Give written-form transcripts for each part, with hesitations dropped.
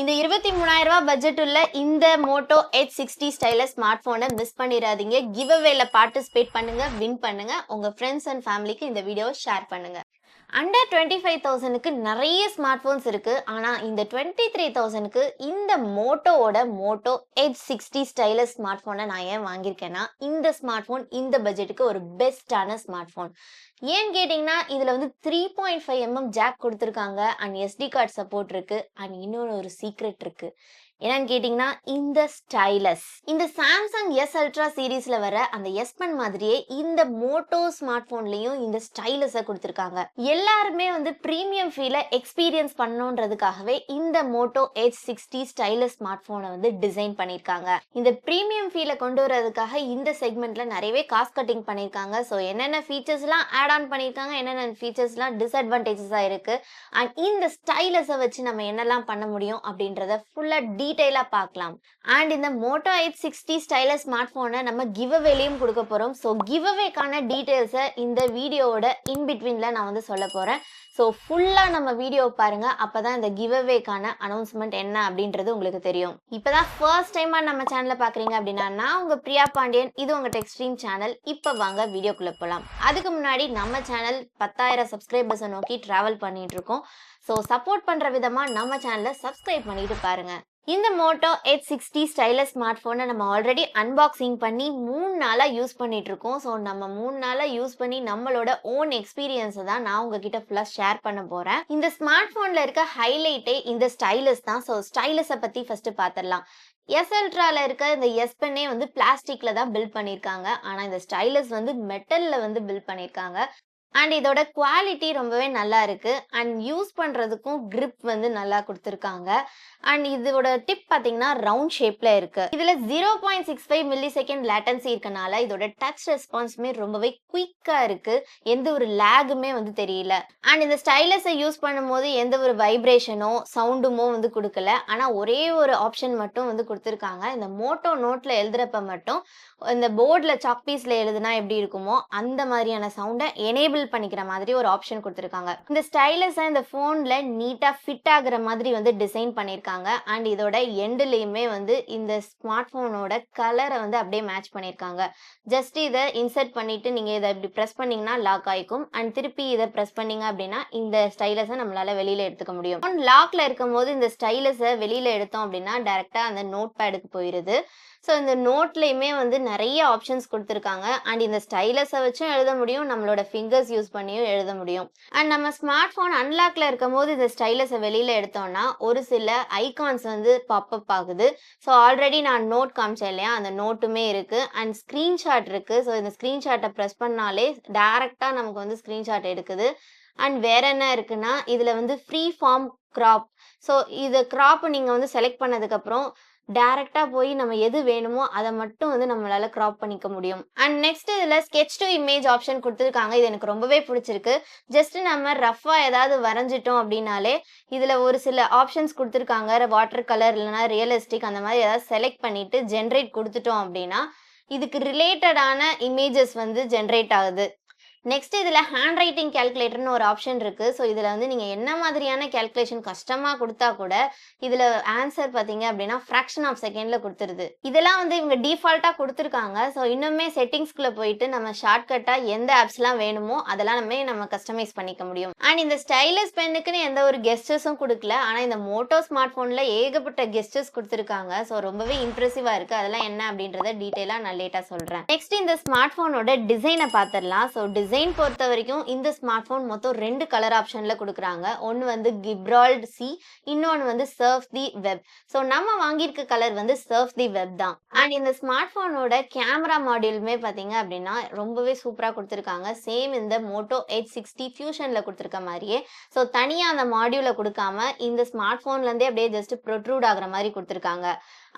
இந்த 23,000 பட்ஜெட் உள்ள இந்த Moto H60 ஸ்டைலஸ் ஸ்மார்ட் போனை மிஸ் பண்ணிடாதீங்க. கிவ் அவேல பார்ட்டிசிபேட் பண்ணுங்க, வின் பண்ணுங்க. உங்க ஃப்ரெண்ட்ஸ் அண்ட் ஃபேமிலிக்கு இந்த வீடியோவை ஷேர் பண்ணுங்க. அண்டர் 25,000க்கு நிறைய ஸ்மார்ட் போன்ஸ் இருக்கு. ஆனா இந்த 23,000க்கு இந்த மோட்டோவோட Moto H60 ஸ்டைலஸ் ஸ்மார்ட் போனை நான் ஏன் வாங்கியிருக்கேன்னா, இந்த ஸ்மார்ட் போன் இந்த பட்ஜெட்டுக்கு ஒரு பெஸ்டான ஸ்மார்ட் போன். ஏன்னு கேட்டிங்கன்னா, இதுல வந்து 3.5mm ஜாக் கொடுத்துருக்காங்க அண்ட் SD கார்டு சப்போர்ட் இருக்கு அண்ட் இன்னொரு ஒரு சீக்ரெட் இருக்கு. என்னன்னு கேட்டிங்கன்னா, இந்த ஸ்டைலஸ். இந்த சாம்சங் S Ultra சீரீஸ்ல வர அந்த S Pen மாதிரியே இந்த மோட்டோ ஸ்மார்ட் போன்லயும் இந்த ஸ்டைலஸை கொடுத்துருக்காங்க. எல்லாருமே வந்து பிரீமியம் ஃபீலை எக்ஸ்பீரியன்ஸ் பண்ணணுன்றதுக்காகவே இந்த Moto H60 ஸ்டைலஸ் ஸ்மார்ட் போனை வந்து டிசைன் பண்ணியிருக்காங்க. இந்த பிரீமியம் ஃபீலை கொண்டு வரதுக்காக இந்த செக்மெண்ட்ல நிறையவே காஸ்ட் கட்டிங் பண்ணியிருக்காங்க. ஸோ என்னென்ன ஃபீச்சர்ஸ்லாம் ஆட் ஆன் பண்ணியிருக்காங்க, என்னென்ன ஃபீச்சர்ஸ்லாம் டிஸ்அட்வான்டேஜஸா இருக்கு அண்ட் இந்த ஸ்டைலஸை வச்சு நம்ம என்னெல்லாம் பண்ண முடியும் அப்படின்றத ஃபுல்லா டீடைலா பார்க்கலாம். அண்ட் இந்த Moto H60 ஸ்டைலஸ் ஸ்மார்ட் போனை நம்ம கிவ் அவேலையும் கொடுக்க போறோம். ஸோ கிவ் அவேக்கான டீடைல்ஸை இந்த வீடியோவோட இன் பிட்வீன்ல நான் வந்து சொல்ல போறேன். ஸோ ஃபுல்லா நம்ம வீடியோ பாருங்க. அப்பதான் இந்த கிவ் அவேக்கான அனௌன்ஸ்மெண்ட் என்ன அப்படின்றது உங்களுக்கு தெரியும். இப்பதான் ஃபர்ஸ்ட் டைமா நம்ம சேனலை பாக்குறீங்க அப்படின்னா, நான் உங்க பிரியா பாண்டியன், இது உங்க டெக்ஸ்ட்ரீம் சேனல். இப்ப வாங்க வீடியோக்குள்ள போலாம். அதுக்கு முன்னாடி நம்ம சேனல் 10,000 சப்ஸ்கிரைபர்ஸை நோக்கி டிராவல் பண்ணிட்டு இருக்கோம். ஸோ சப்போர்ட் பண்ற விதமா நம்ம சேனலை சப்ஸ்கிரைப் பண்ணிட்டு பாருங்க. இந்த Moto H60 ஸ்டைலஸ் ஸ்மார்ட் போனை நம்ம ஆல்ரெடி அன்பாக்சிங் பண்ணி 3 நாளா யூஸ் பண்ணிட்டு இருக்கோம். ஸோ நம்ம 3 நாளா யூஸ் பண்ணி நம்மளோட ஓன் எக்ஸ்பீரியன்ஸை தான் நான் உங்ககிட்ட ஃபுல்லா ஷேர் பண்ண போறேன். இந்த ஸ்மார்ட் போன்ல இருக்க ஹைலைட்டே இந்த ஸ்டைலஸ் தான். ஸோ ஸ்டைலஸை பத்தி ஃபர்ஸ்ட் பார்த்துடலாம். S Ultraல இருக்க இந்த S Pen வந்து பிளாஸ்டிக்ல தான் பில்ட் பண்ணிருக்காங்க. ஆனா இந்த ஸ்டைலஸ் வந்து மெட்டல்ல வந்து பில்ட் பண்ணிருக்காங்க. அண்ட் இதோட குவாலிட்டி ரொம்பவே நல்லா இருக்கு அண்ட் யூஸ் பண்றதுக்கும் கிரிப் வந்து நல்லா கொடுத்துருக்காங்க. அண்ட் இதோட டிப் பாத்தீங்கன்னா ரவுண்ட் ஷேப்ல இருக்கு. இதுல 0.65 மில்லி செகண்ட் லேட்டன்சி இருக்கனால இதோட டச் ரெஸ்பான்ஸுமே ரொம்பவே குயிக்கா இருக்கு. எந்த ஒரு லேகுமே வந்து தெரியல. அண்ட் இந்த ஸ்டைலஸை யூஸ் பண்ணும்போது எந்த ஒரு வைப்ரேஷனோ சவுண்டுமோ வந்து கொடுக்கல. ஆனா ஒரே ஒரு ஆப்ஷன் மட்டும் வந்து கொடுத்துருக்காங்க. இந்த மோட்டோ நோட்ல எழுதுறப்ப மட்டும் இந்த போர்ட்ல சாக் பீஸ்ல எழுதுனா எப்படி இருக்குமோ அந்த மாதிரியான சவுண்டை எனேபிள் பண்ணிக்கிற மாதிரி ஒரு ஆப்ஷன் கொடுத்துருக்காங்க. இந்த ஸ்டைலஸை இந்த போன்ல நீட்டா ஃபிட் ஆகுற மாதிரி வந்து டிசைன் பண்ணிருக்காங்க. அண்ட் இதோட எண்ட்லயுமே வந்து இந்த ஸ்மார்ட் போனோட கலரை வந்து அப்படியே மேட்ச் பண்ணிருக்காங்க. ஜஸ்ட் இதை இன்சர்ட் பண்ணிட்டு நீங்க இதை இப்படி பிரஸ் பண்ணீங்கன்னா லாக் ஆயிக்கும். அண்ட் திருப்பி இதை பிரஸ் பண்ணீங்க அப்படின்னா இந்த ஸ்டைலஸை நம்மளால வெளியில எடுத்துக்க முடியும். லாக்ல இருக்கும் போது இந்த ஸ்டைலஸை வெளியில எடுத்தோம் அப்படின்னா டைரக்டா அந்த நோட் பேடுக்கு போயிருது. ஸோ இந்த நோட்லையுமே வந்து நிறைய ஆப்ஷன்ஸ் கொடுத்துருக்காங்க. அண்ட் இந்த ஸ்டைலஸை வச்சும் எழுத முடியும், நம்மளோட ஃபிங்கர்ஸ் யூஸ் பண்ணியும் எழுத முடியும். அண்ட் நம்ம ஸ்மார்ட் ஃபோன் அன்லாக்ல இருக்கும் போது இந்த ஸ்டைலஸை வெளியில எடுத்தோம்னா ஒரு சில ஐகான்ஸ் வந்து பாப்அப் ஆகுது. ஸோ ஆல்ரெடி நான் நோட் காமிச்சேன் இல்லையா, அந்த நோட்டுமே இருக்கு அண்ட் ஸ்க்ரீன்ஷாட் இருக்கு. ஸோ இந்த ஸ்க்ரீன்ஷாட்டை ப்ரெஸ் பண்ணாலே டேரக்டா நமக்கு வந்து ஸ்க்ரீன்ஷாட் எடுக்குது. அண்ட் வேற என்ன இருக்குன்னா, இதுல வந்து ஃப்ரீ ஃபார்ம் கிராப். ஸோ இது கிராப் நீங்க வந்து செலக்ட் பண்ணதுக்கு அப்புறம் டைரக்டா போய் நம்ம எது வேணுமோ அதை மட்டும் வந்து நம்மளால கிராப் பண்ணிக்க முடியும். அண்ட் நெக்ஸ்ட் இதுல ஸ்கெட்ச் டு இமேஜ் ஆப்ஷன் கொடுத்துருக்காங்க. இது எனக்கு ரொம்பவே பிடிச்சிருக்கு. ஜஸ்ட் நம்ம ரஃபா ஏதாவது வரைஞ்சிட்டோம் அப்படின்னாலே இதுல ஒரு சில ஆப்ஷன்ஸ் கொடுத்துருக்காங்க. வாட்டர் கலர் இல்லைன்னா ரியலிஸ்டிக் அந்த மாதிரி ஏதாவது செலக்ட் பண்ணிட்டு ஜென்ரேட் கொடுத்துட்டோம் அப்படின்னா இதுக்கு ரிலேட்டடான இமேஜஸ் வந்து ஜென்ரேட் ஆகுது. நெக்ஸ்ட் இதுல ஹேண்ட் ரைட்டிங் கால்குலேட்டர்னு ஒரு ஆப்ஷன் இருக்கு. ஸோ இதுல வந்து நீங்க என்ன மாதிரியான கால்குலேஷன் கஷ்டமா கொடுத்தா கூட இதுல ஆன்சர் பாத்தீங்க அப்படின்னா ஃபிராக்ஷன் ஆஃப் செகண்ட்ல கொடுத்துருது. இதெல்லாம் வந்து இவங்க டிஃபால்ட்டா கொடுத்துருக்காங்க. ஸோ இன்னுமே செட்டிங்ஸ்குள்ள போயிட்டு நம்ம ஷார்ட்கட்டா எந்த ஆப்ஸ்லாம் வேணுமோ அதெல்லாம் நம்ம கஸ்டமைஸ் பண்ணிக்க முடியும். அண்ட் இந்த ஸ்டைலஸ் பென்னுக்குன்னு எந்த ஒரு கெஸ்டர்ஸும் கொடுக்கல. ஆனா இந்த மோட்டோ ஸ்மார்ட் போன்ல ஏகப்பட்ட கெஸ்டர்ஸ் கொடுத்துருக்காங்க. ஸோ ரொம்பவே இம்ப்ரெசிவா இருக்கு. அதெல்லாம் என்ன அப்படின்றத டீடைலா நான் லேட்டா சொல்றேன். நெக்ஸ்ட் இந்த ஸ்மார்ட் போனோட டிசைனை பார்த்துடலாம். ஸோ டிசைன் பொறுத்த வரைக்கும் இந்த ஸ்மார்ட் போன் மொத்தம் 2 கலர் ஆப்ஷன்ல கொடுக்குறாங்க. ஒன்னு வந்து கிப்ரால்ட் சி, இன்னொன்னு வந்து சர்ஃப் தி வெப். ஸோ நம்ம வாங்கியிருக்க கலர் வந்து சர்ஃப் தி வெப் தான். அண்ட் இந்த ஸ்மார்ட் போனோட கேமரா மாடியூலுமே பாத்தீங்க அப்படின்னா ரொம்பவே சூப்பரா கொடுத்துருக்காங்க. சேம் இந்த Moto H60 ஃபியூஷன்ல கொடுத்துருக்க மாதிரியே. ஸோ தனியா அந்த மாடியூலை கொடுக்காம இந்த ஸ்மார்ட் போன்ல இருந்தே அப்படியே ஜஸ்ட் ப்ரொட்ரூட் ஆகுற மாதிரி கொடுத்துருக்காங்க.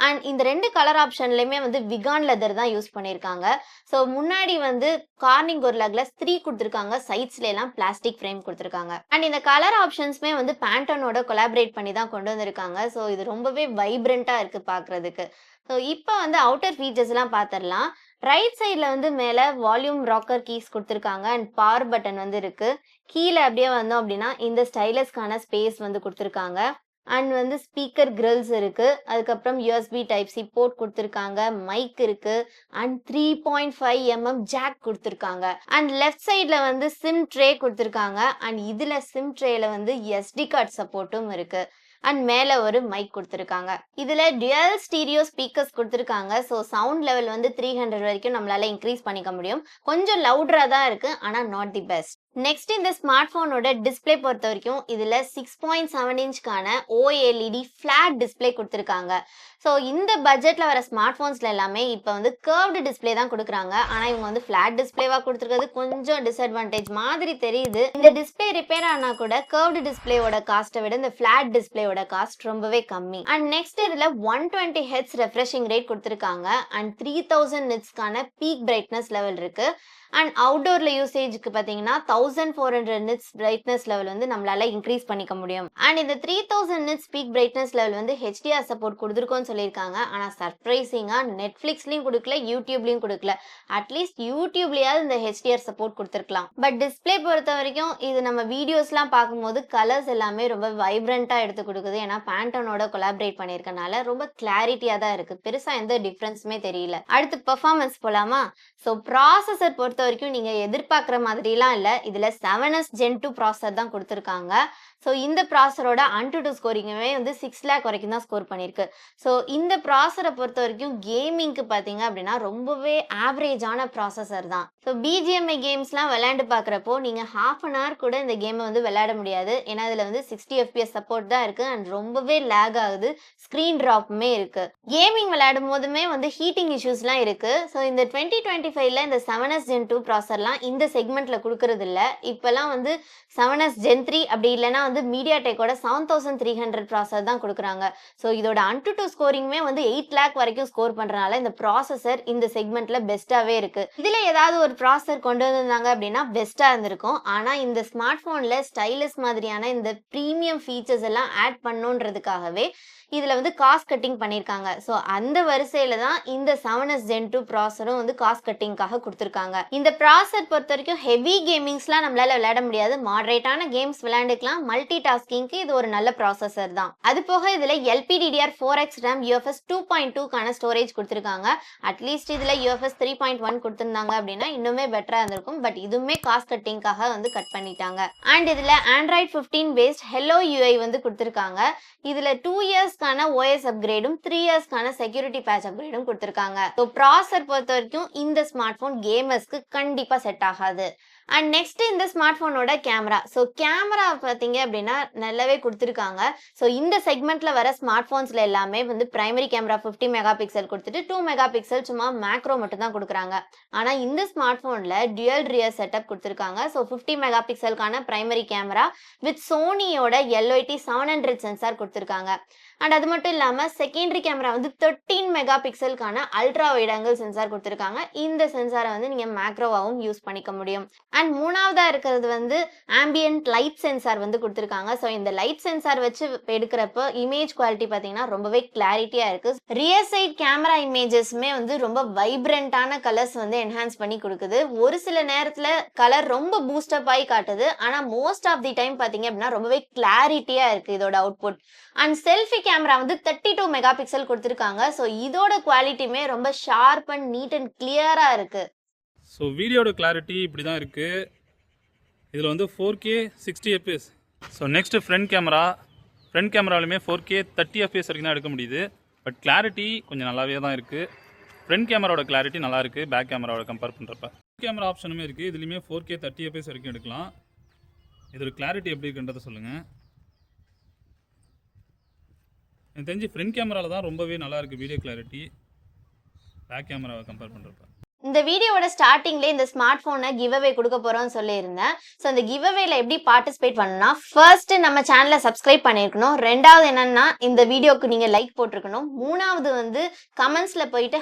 அண்ட் இந்த 2 கலர் ஆப்ஷன்லயுமே வந்து விகான் லெதர் தான் யூஸ் பண்ணிருக்காங்க. ஸோ முன்னாடி வந்து கார்னிங் கொரில்லா கிளாஸ் 3 கொடுத்துருக்காங்க. சைட்ஸ்ல எல்லாம் பிளாஸ்டிக் ஃப்ரேம் கொடுத்துருக்காங்க. அண்ட் இந்த கலர் ஆப்ஷன்ஸ்மே வந்து பேண்டனோட கொலாபரேட் பண்ணி தான் கொண்டு வந்திருக்காங்க. ஸோ இது ரொம்பவே வைப்ரண்டா இருக்கு பாக்குறதுக்கு. ஸோ இப்போ வந்து அவுட்டர் ஃபீச்சர்ஸ் எல்லாம் பார்த்துடலாம். ரைட் சைட்ல வந்து மேல வால்யூம் ராக்கர் கீஸ் கொடுத்துருக்காங்க அண்ட் பவர் பட்டன் வந்து இருக்கு. கீழே அப்படியே வந்தோம் அப்படின்னா இந்த ஸ்டைலஸ்க்கான ஸ்பேஸ் வந்து கொடுத்துருக்காங்க. அண்ட் வந்து ஸ்பீக்கர் கிரில்ஸ் இருக்கு. அதுக்கப்புறம் யூஎஸ்பி டைப் சி போர்ட் குடுத்திருக்காங்க. மைக் இருக்கு. அண்ட் 3.5 ஜாக் குடுத்திருக்காங்க. அண்ட் லெஃப்ட் சைடுல வந்து சிம் ட்ரே குடுத்திருக்காங்க. அண்ட் இதுல சிம் ட்ரேல வந்து எஸ்டி கார்டு சப்போர்ட்டும் இருக்கு. அண்ட் மேல ஒரு மைக் குடுத்திருக்காங்க. இதுல டுயல் ஸ்டீரியோ ஸ்பீக்கர்ஸ் குடுத்திருக்காங்க. ஸோ சவுண்ட் லெவல் வந்து 300 வரைக்கும் நம்மளால இன்க்ரீஸ் பண்ணிக்க முடியும். கொஞ்சம் லவுடரா தான் இருக்கு. ஆனா நாட் தி பெஸ்ட். நெக்ஸ்ட் இந்த ஸ்மார்ட் போனோட டிஸ்பிளே பொறுத்த வரைக்கும் இதுல 6.7 இன்ச்க்கான ஓஎல்இடி ஃபிளாட் டிஸ்பிளே கொடுத்திருக்காங்க. ஸோ இந்த பட்ஜெட்ல வர ஸ்மார்ட் போன்ஸ்ல எல்லாமே இப்போ வந்து கர்வ்டு டிஸ்பிளே தான் கொடுக்குறாங்க. ஆனா இவங்க வந்து ஃபிளாட் டிஸ்பிளேவா கொடுத்துருக்கிறது கொஞ்சம் டிஸ்அட்வான்டேஜ் மாதிரி தெரியுது. இந்த டிஸ்பிளே ரிப்பேர் ஆனா கூட கர்வ்டு டிஸ்பிளேயோட காஸ்ட்டை விட இந்த ஃபிளாட் டிஸ்பிளேயோட காஸ்ட் ரொம்பவே கம்மி. அண்ட் நெக்ஸ்ட் இதுல 120 ஹெர்ட்ஸ் ரெஃப்ரெஷிங் ரேட் கொடுத்திருக்காங்க. அண்ட் 3000 நிட்ஸ்க்கான பீக் பிரைட்னஸ் லெவல் இருக்கு. அண்ட் அவுட்டோர்ல யூசேஜுக்கு பாத்தீங்கன்னா 1400 நிட்ஸ் பிரைட்னஸ் லெவல் வந்து நம்மளால இன்க்ரீஸ் பண்ணிக்க முடியும். அண்ட் இந்த 3000 நிட்ஸ் பீக் பிரைட்னஸ் லெவல் வந்து HDR சப்போர்ட் கொடுத்துருக்கோம்னு சொல்லியிருக்காங்க. ஆனா சர்ப்ரைசிங்கா நெட்ஃபிளிக்ஸ்லயும் கொடுக்கல, யூடியூப்லயும் கொடுக்கல. அட்லீஸ்ட் யூடியூப்லயாவது இந்த HDR சப்போர்ட் கொடுத்துருக்கலாம். பட் டிஸ்பிளே பொறுத்த வரைக்கும் இது நம்ம வீடியோஸ்லாம் பார்க்கும்போது கலர்ஸ் எல்லாமே ரொம்ப வைப்ரண்டா எடுத்து கொடுக்குது. ஏன்னா பேண்டனோட கொலாபரேட் பண்ணியிருக்கனால ரொம்ப கிளாரிட்டியா தான் இருக்கு. பெருசா எந்த டிஃபரன்ஸுமே தெரியல. அடுத்து பெர்ஃபார்மன்ஸ் போலாமா? ஸோ ப்ராசஸர் பொறுத்த வரைக்கும் நீங்க எதிர்பார்க்குற மாதிரிலாம் இல்லை. இதுல 7S Gen 2 ப்ராசஸர் தான் கொடுத்துருக்காங்க. ஸோ இந்த ப்ராசரோட AnTuTu ஸ்கோரிங்குமே வந்து 6 லேக் வரைக்கும் தான் ஸ்கோர் பண்ணியிருக்கு. ஸோ இந்த ப்ராசரை பொறுத்த வரைக்கும் கேமிங்க்கு பார்த்தீங்க அப்படின்னா ரொம்பவே ஆவரேஜான ப்ராசஸர் தான். ஸோ BGMI கேம்ஸ்லாம் விளையாண்டு பார்க்குறப்போ நீங்கள் ½ அன் ஹவர் கூட இந்த கேமை வந்து விளையாட முடியாது. ஏன்னா இதில் வந்து 60 FPS சப்போர்ட் தான் இருக்குது. அண்ட் ரொம்பவே லேக் ஆகுது. ஸ்க்ரீன் ட்ராப்புமே இருக்குது. கேமிங் விளையாடும் போதுமே வந்து ஹீட்டிங் இஷ்யூஸ்லாம் இருக்குது. ஸோ இந்த 2025ல இந்த 7S Gen 2 ப்ராசர்லாம் இந்த செக்மெண்ட்டில் கொடுக்கறது இல்லை. இப்போலாம் வந்து 7S Gen 3 அப்படி இல்லைன்னா வந்து மீடியாடெக்கோட 7300 ப்ராசஸர் தான் கொடுக்குறாங்க. ஸோ இதோட AnTuTu ஸ்கோரிங்குமே வந்து 8 லேக் வரைக்கும் ஸ்கோர் பண்றதுனால இந்த ப்ராசஸர் இந்த செக்மெண்ட்ல பெஸ்ட்டாவே இருக்கு. இதுல ஏதாவது ஒரு ப்ராசஸர் கொண்டு வந்திருந்தாங்க அப்படின்னா பெஸ்ட்டா இருந்திருக்கும். ஆனா இந்த ஸ்மார்ட் போன்ல ஸ்டைலிஷ் மாதிரியான இந்த பிரீமியம் ஃபீச்சர்ஸ் எல்லாம் ஆட் பண்ணணுன்றதுக்காகவே இதுல வந்து காஸ்ட் கட்டிங் பண்ணிருக்காங்க. ஸோ அந்த வரிசையில தான் இந்த 7S Gen 2 ப்ராசஸரும் வந்து காஸ்ட் கட்டிங்காக கொடுத்துருக்காங்க. இந்த ப்ராசஸர் பொறுத்த வரைக்கும் ஹெவி கேமிங்ஸ்லாம் நம்மளால விளையாட முடியாது. மாடரேட்டான கேம்ஸ் விளையாண்டுக்கலாம். மல்டி டாஸ்கிங்க்கு இது ஒரு நல்ல ப்ராசஸர் தான். அது போக இதுல LPDDR4X RAM UFS 2.2க்கான ஸ்டோரேஜ் கொடுத்துருக்காங்க. அட்லீஸ்ட் இதுல UFS 3.1 கொடுத்திருந்தாங்க அப்படின்னா இன்னுமே பெட்டரா இருந்திருக்கும். பட் இதுவுமே காஸ்ட் கட்டிங்காக வந்து கட் பண்ணிட்டாங்க. அண்ட் இதுல Android 15 பேஸ்ட் Hello UI வந்து கொடுத்துருக்காங்க. இதுல 2 இயர்ஸ்க்கான OS அப்கிரேடும் 3 இயர்ஸ்க்கான செக்யூரிட்டி பேட்ச் அப்கிரேடும் கொடுத்துருக்காங்க. ஸோ ப்ராசஸர் பொறுத்த வரைக்கும் இந்த ஸ்மார்ட் போன் கேமர்ஸ்க்கு கண்டிப்பா செட் ஆகாது. அண்ட் நெக்ஸ்ட் இந்த ஸ்மார்ட் போனோட கேமரா. ஸோ கேமரா பார்த்தீங்க அப்படின்னா நல்லாவே கொடுத்துருக்காங்க. ஸோ இந்த செக்மெண்ட்ல வர ஸ்மார்ட் போன்ஸ்ல எல்லாமே வந்து பிரைமரி கேமரா 50 மெகா பிக்சல் கொடுத்துட்டு 2 மெகா பிக்சல் சும்மா மேக்ரோ மட்டும் தான் கொடுக்குறாங்க. ஆனா இந்த ஸ்மார்ட் போன்ல டியூயல் ரியர் செட்டப் கொடுத்துருக்காங்க. ஸோ 50 மெகா பிக்சலுக்கான பிரைமரி கேமரா வித் சோனியோட LOT 700 சென்சார் கொடுத்துருக்காங்க. அண்ட் அது மட்டும் இல்லாம செகண்டரி கேமரா வந்து 13 மெகா பிக்சலுக்கான அல்ட்ரா வைட் ஆங்கிள் சென்சார் கொடுத்துருக்காங்க. இந்த சென்சாரை வந்து நீங்க மேக்ரோவாவும் யூஸ் பண்ணிக்க முடியும். அண்ட் மூணாவதா இருக்கிறது வந்து ஆம்பியன்ட் லைட் சென்சார் வந்து கொடுத்துருக்காங்க. ஸோ இந்த லைட் சென்சார் வச்சு எடுக்கிறப்ப இமேஜ் குவாலிட்டி பார்த்தீங்கன்னா ரொம்பவே கிளாரிட்டியா இருக்கு. ரியர் சைட் கேமரா இமேஜஸ்மே வந்து ரொம்ப வைப்ரண்டான கலர்ஸ் வந்து என்ஹான்ஸ் பண்ணி கொடுக்குது. ஒரு சில நேரத்துல கலர் ரொம்ப பூஸ்டப் ஆகி காட்டுது. ஆனா மோஸ்ட் ஆஃப் தி டைம் பார்த்தீங்க அப்படின்னா ரொம்பவே கிளாரிட்டியா இருக்கு இதோட அவுட்புட். அண்ட் செல்ஃபி கேமரா வந்து 32 மெகா பிக்சல் கொடுத்துருக்காங்க. ஸோ இதோட குவாலிட்டியுமே ரொம்ப ஷார்ப் அண்ட் நீட் அண்ட் கிளியரா இருக்கு. ஸோ வீடியோட கிளாரிட்டி இப்படி தான் இருக்குது. இதில் வந்து 4K 60 FPS. So next front கேமராலுமே 4K 30 FPS வரைக்கும் தான் எடுக்க முடியுது. பட் கிளாரிட்டி கொஞ்சம் நல்லாவே தான் இருக்குது. ஃப்ரண்ட் கேமராவோட கிளாரிட்டி நல்லா இருக்குது பேக் கேமராவோட கம்பேர் பண்ணுறப்ப. கேமரா ஆப்ஷனுமே இருக்குது. இதுலேயுமே 4K 30 FPS வரைக்கும் எடுக்கலாம். இதோட கிளாரிட்டி எப்படி இருக்குன்றதை சொல்லுங்கள். எனக்கு தெரிஞ்சு ஃப்ரண்ட் கேமராவில் தான் ரொம்பவே நல்லா இருக்குது வீடியோ கிளாரிட்டி பேக் கேமராவை கம்பேர் பண்ணுறப்ப. இந்த வீடியோவோட ஸ்டார்டிங்ல இந்த ஸ்மார்ட் போனை கிவ் அவே கொடுக்க போறோம்னு சொல்லியிருந்தேன். ஸோ இந்த கிவ் அவேல எப்படி பார்ட்டிசிபேட் பண்ணணும்னா ஃபர்ஸ்ட் நம்ம சேனலை சப்ஸ்கிரைப் பண்ணிருக்கணும். ரெண்டாவது என்னன்னா இந்த வீடியோக்கு நீங்க லைக் போட்டிருக்கணும். மூணாவது வந்து கமெண்ட்ஸ்ல போயிட்டு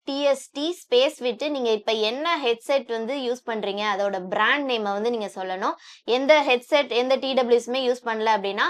#TST ஸ்பேஸ் விட்டு நீங்க இப்ப என்ன ஹெட்செட் வந்து யூஸ் பண்றீங்க அதோட பிராண்ட் நேமை வந்து நீங்க சொல்லணும். எந்த ஹெட்செட் எந்த TWSமே யூஸ் பண்ணல அப்படின்னா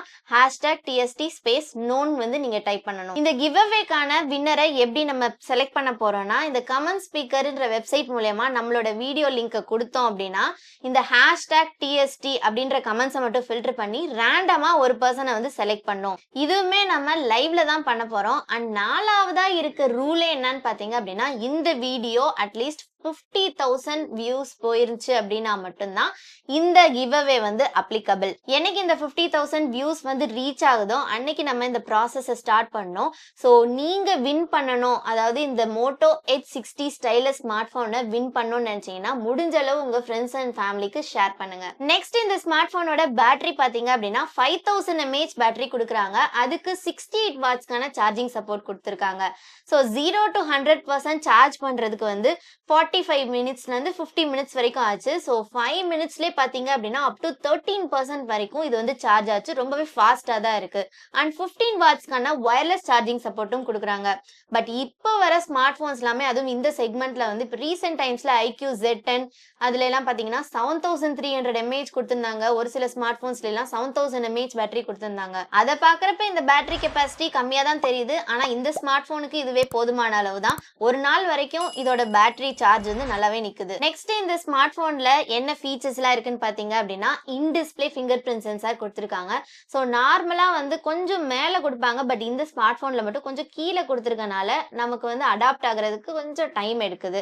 #TST ஸ்பேஸ் நோன் வந்து நீங்க டைப் பண்ணணும். இந்த கிவ் அவேக்கான வின்னரை எப்படி நம்ம செலக்ட் பண்ண போறோம்னா இந்த கமெண்ட் ஸ்பீக்கர் மேக்கர்ன்ற வெப்சைட் மூலமா நம்மளோட வீடியோ லிங்கை கொடுத்தோம் அப்படின்னா இந்த ஹேஷ்டாக் டிஎஸ்டி அப்படின்ற கமெண்ட்ஸை மட்டும் ஃபில்டர் பண்ணி ரேண்டமா ஒரு பர்சனை வந்து செலக்ட் பண்ணோம். இதுவுமே நம்ம லைவ்ல தான் பண்ண போறோம். அண்ட் நாலாவதா இருக்க ரூலே என்னன்னு பாத்தீங்க அப்படின்னா இந்த வீடியோ அட்லீஸ்ட் 50,000 வியூஸ் போயிருச்சு அப்படின்னா மட்டும்தான் இந்த கிவ்அவே வந்து அப்ளிகபிள். என்னைக்கு இந்த 50,000 வியூஸ் வந்து ரீச் ஆகுதோ அன்னைக்கு நம்ம இந்த ப்ராசஸை ஸ்டார்ட் பண்ணோம். ஸோ நீங்க வின் பண்ணணும், அதாவது இந்த மோட்டோ H60 ஸ்டைலஸ் ஸ்மார்ட் போனை வின் பண்ணணும்னு நினைச்சீங்கன்னா முடிஞ்ச அளவு உங்க ஃப்ரெண்ட்ஸ் அண்ட் ஃபேமிலிக்கு ஷேர் பண்ணுங்க. நெக்ஸ்ட் இந்த ஸ்மார்ட் போனோட பேட்டரி பாத்தீங்க அப்படின்னா 5000 mAh பேட்டரி கொடுக்குறாங்க. அதுக்கு 68 வாட்ஸ்க்கான சார்ஜிங் சப்போர்ட் கொடுத்துருக்காங்க. ஸோ 0 to 100% சார்ஜ் பண்றதுக்கு வந்து 45 மினிட்ஸ்ல இருந்து 50 மினிட்ஸ் வரைக்கும் ஆச்சு. ஸோ 5 மினிட்ஸ்லேயே பார்த்தீங்க அப்படின்னா அப் டு 13% வரைக்கும் இது வந்து சார்ஜ் ஆச்சு. ரொம்பவே ஃபாஸ்ட்டாக தான் இருக்கு. அண்ட் 15 வாட்ஸ்க்கான வயர்லெஸ் சார்ஜிங் சப்போர்ட்டும் கொடுக்குறாங்க. பட் இப்போ வர ஸ்மார்ட் போன்ஸ் எல்லாமே, அதுவும் இந்த செக்மெண்ட்ல வந்து இப்போ ரீசெண்ட் டைம்ஸ்ல IQ Z10 அதுல எல்லாம் பார்த்தீங்கன்னா 7300 mAh கொடுத்துருந்தாங்க. ஒரு சில ஸ்மார்ட் போன்ஸ்ல எல்லாம் 7000 mAh பேட்டரி கொடுத்துருந்தாங்க. அதை பார்க்குறப்ப இந்த பேட்டரி கெப்பாசிட்டி கம்மியாக தான் தெரியுது. ஆனால் இந்த ஸ்மார்ட் போனுக்கு இதுவே போதுமான அளவு தான். ஒரு நாள் வரைக்கும் இதோட பேட்டரி சார்ஜ் வந்து நல்லாவே நிக்குது. நெக்ஸ்ட் இந்த ஸ்மார்ட் போன்ல என்ன ஃபீச்சர்ஸ் எல்லாம் இருக்குன்னு பாத்தீங்க அப்படின்னா in display finger print sensor கொடுத்திருக்காங்க. ஸோ நார்மலா வந்து கொஞ்சம் மேல கொடுப்பாங்க. பட் இந்த ஸ்மார்ட் போன்ல மட்டும் கொஞ்சம் கீழே கொடுத்திருக்கனால நமக்கு வந்து அடாப்ட் ஆகுறதுக்கு கொஞ்சம் டைம் எடுக்குது.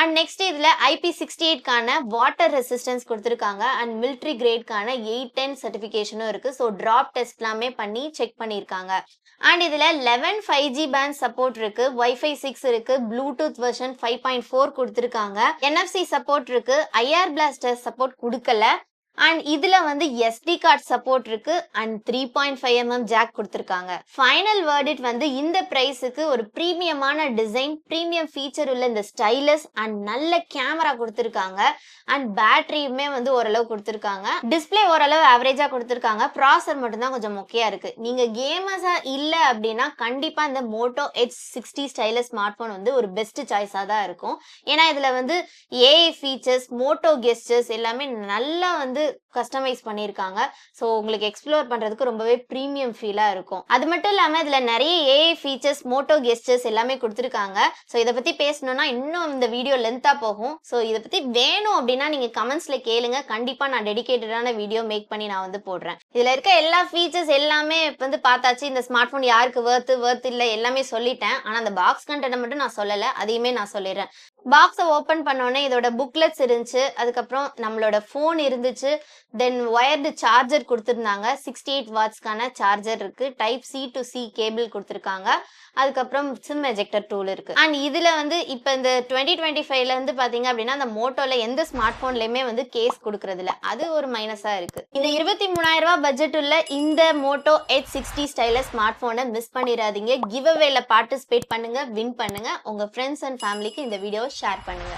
அண்ட் நெக்ஸ்ட் இதுல IP68க்கான வாட்டர் ரெசிஸ்டன்ஸ் கொடுத்திருக்காங்க. அண்ட் மிலிட்ரி கிரேட்கான 810 சர்டிபிகேஷனும் இருக்கு. ஸோ டிராப் டெஸ்ட் எல்லாமே பண்ணி செக் பண்ணியிருக்காங்க. அண்ட் இதுல 11 5G பேண்ட் சப்போர்ட் இருக்கு, Wi-Fi 6 இருக்கு, ப்ளூடூத் வெர்ஷன் 5.4 கொடுத்திருக்காங்க, NFC சப்போர்ட் இருக்கு, IR பிளாஸ்டர் சப்போர்ட் கொடுக்கல. அண்ட் இதுல வந்து SD கார்டு சப்போர்ட் இருக்கு. அண்ட் 3.5mm ஜாக் கொடுத்திருக்காங்க. ஃபைனல் வேர்டிட் வந்து இந்த பிரைஸுக்கு ஒரு பிரீமியமான டிசைன், பிரீமியம் ஃபீச்சர் உள்ள இந்த ஸ்டைலஸ் அண்ட் நல்ல கேமரா கொடுத்திருக்காங்க. அண்ட் பேட்டரியுமே வந்து ஓரளவு கொடுத்திருக்காங்க. டிஸ்பிளே ஓரளவு ஆவரேஜா கொடுத்திருக்காங்க. ப்ராசர் மட்டும் தான் கொஞ்சம் மொக்கையா இருக்கு. நீங்க கேமர்ஸா இல்ல அப்படின்னா கண்டிப்பா இந்த Moto H60 stylus smart phone வந்து ஒரு பெஸ்ட் சாய்ஸா தான் இருக்கும். ஏன்னா இதுல வந்து AI ஃபீச்சர்ஸ், மோட்டோ கெஸ்டர்ஸ் எல்லாமே நல்லா வந்து கஸ்டமைஸ் பண்ணியிருக்காங்க. ஸோ உங்களுக்கு எக்ஸ்ப்ளோர் பண்றதுக்கு ரொம்பவே ப்ரீமியம் ஃபீலா இருக்கும். அது மட்டும் இல்லாம இதுல நிறைய AI ஃபீச்சர்ஸ், மோட்டோ கெஸ்டர்ஸ் எல்லாமே கொடுத்திருக்காங்க. ஸோ இதை பத்தி பேசணும்னா இன்னும் இந்த வீடியோ லென்த்தா போகும். ஸோ இதை பத்தி வேணும் அப்படின்னா நீங்க கமெண்ட்ஸ்ல கேளுங்க. கண்டிப்பா நான் டெடிகேட்டடான வீடியோ மேக் பண்ணி நான் வந்து போடுறேன். இதுல இருக்க எல்லா ஃபீச்சர்ஸ் எல்லாமே வந்து பார்த்தாச்சு. இந்த ஸ்மார்ட் போன் யாருக்கு வர்த் இல்ல எல்லாமே சொல்லிட்டேன். ஆனா அந்த பாக்ஸ் கண்டென்ட் மட்டும் நான் சொல்லல, அதையுமே நான் சொல்லிடுறேன். பாக்ஸை ஓப்பன் பண்ணோன்னே இதோட புக்லெட்ஸ் இருந்துச்சு, அதுக்கப்புறம் நம்மளோட ஃபோன் இருந்துச்சு, தென் ஒயர்டு சார்ஜர் கொடுத்துருந்தாங்க, 68 வாட்ஸ்க்கான சார்ஜர் இருக்கு, type C to C cable கொடுத்துருக்காங்க, அதுக்கப்புறம் சிம் எஜெக்டர் டூல் இருக்கு. அண்ட் இதுல வந்து இப்போ இந்த 2025ல இருந்து பாத்தீங்க அப்படின்னா அந்த மோட்டோல எந்த ஸ்மார்ட் போன்லயுமே வந்து கேஸ் கொடுக்கறது இல்ல. அது ஒரு மைனஸா இருக்கு. இந்த 23,000 ரூபாய் பட்ஜெட் உள்ள இந்த மோட்டோ H60 ஸ்டைலஸ் ஸ்மார்ட் போனை மிஸ் பண்ணிடாதீங்க. கிவ் அவேல பார்ட்டிசிபேட் பண்ணுங்க, வின் பண்ணுங்க. உங்க ஃப்ரெண்ட்ஸ் அண்ட் ஃபேமிலிக்கு இந்த வீடியோ ஷேர் பண்ணுங்க.